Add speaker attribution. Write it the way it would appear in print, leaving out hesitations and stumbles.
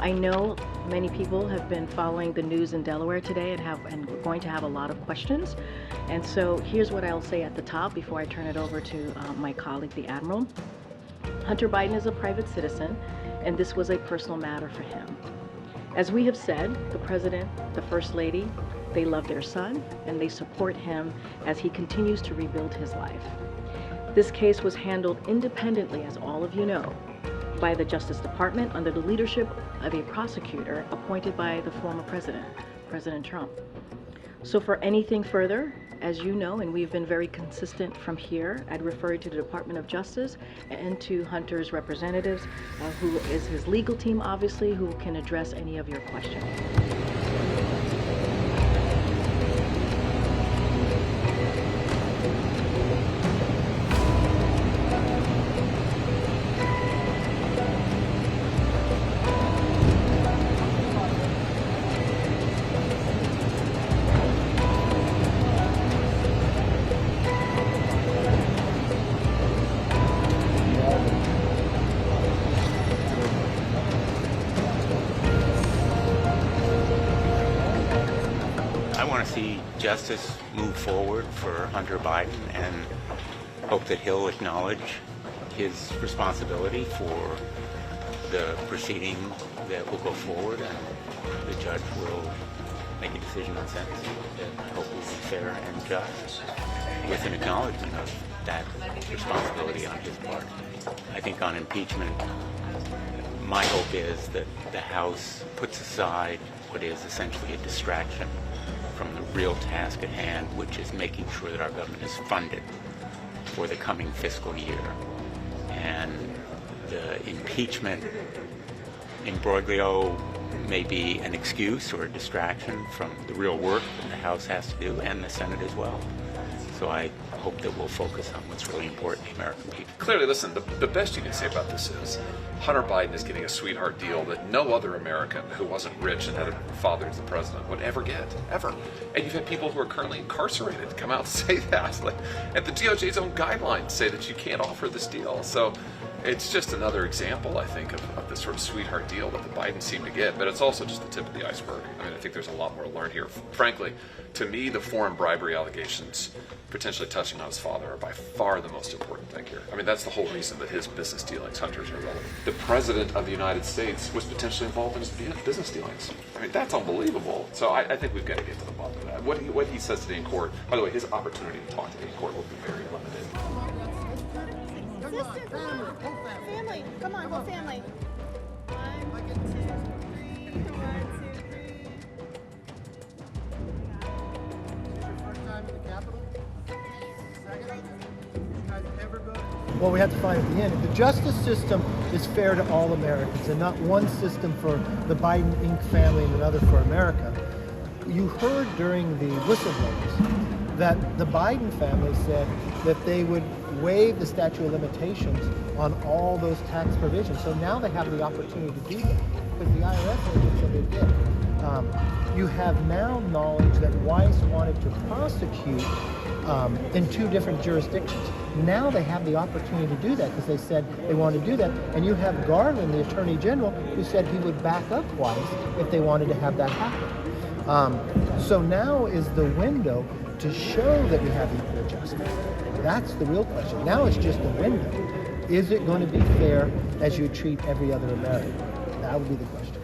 Speaker 1: I know many people have been following the news in Delaware today and we're going to have a lot of questions. And so here's what I'll say at the top before I turn it over to my colleague, the Admiral. Hunter Biden is a private citizen, and this was a personal matter for him. As we have said, the President, the First Lady, they love their son, and they support him as he continues to rebuild his life. This case was handled independently, as all of you know, by the Justice Department under the leadership of a prosecutor appointed by the former president, President Trump. So for anything further, as you know, and we've been very consistent from here, I'd refer you to the Department of Justice and to Hunter's representatives, who is his legal team, obviously, who can address any of your questions.
Speaker 2: I want to see justice move forward for Hunter Biden and hope that he'll acknowledge his responsibility for the proceeding that will go forward, and the judge will make a decision on sentencing that I hope will be fair and just, with an acknowledgement of that responsibility on his part. I think on impeachment, my hope is that the House puts aside what is essentially a distraction from the real task at hand, which is making sure that our government is funded for the coming fiscal year. And the impeachment imbroglio may be an excuse or a distraction from the real work that the House has to do, and the Senate as well. So I hope that we'll focus on what's really important to the American people.
Speaker 3: Clearly, listen, the best you can say about this is Hunter Biden is getting a sweetheart deal that no other American who wasn't rich and had a father as the president would ever get, ever. And you've had people who are currently incarcerated come out and say that. And the DOJ's own guidelines say that you can't offer this deal. So it's just another example, I think, of this sort of sweetheart deal that the Bidens seem to get. But it's also just the tip of the iceberg. I mean, I think there's a lot more to learn here. Frankly, to me, the foreign bribery allegations potentially touching on his father are by far the most important thing here. I mean, that's the whole reason that his business dealings, Hunter's, are relevant. The President of the United States was potentially involved in his business dealings. I mean, that's unbelievable. So I think we've got to get to the bottom of that. What he says today in court, by the way, his opportunity to talk today in court will be very limited.
Speaker 4: Family, come on, whole family. 1, 2, 3, 1, 2, 3.
Speaker 5: Is this your first time in the Capitol? Second? Did you guys ever go to...
Speaker 6: Well, we have to find at the end. If the justice system is fair to all Americans and not one system for the Biden Inc. family and another for America, you heard during the whistleblowers that the Biden family said that they would waive the statute of limitations on all those tax provisions. So now they have the opportunity to do that, because the IRS agent said they did. You have now knowledge that Weiss wanted to prosecute in 2 different jurisdictions. Now they have the opportunity to do that because they said they want to do that. And you have Garland, the Attorney General, who said he would back up Weiss if they wanted to have that happen. So now is the window to show that we have equal justice. That's the real question. Now it's just a window. Is it going to be fair as you treat every other American? That would be the question.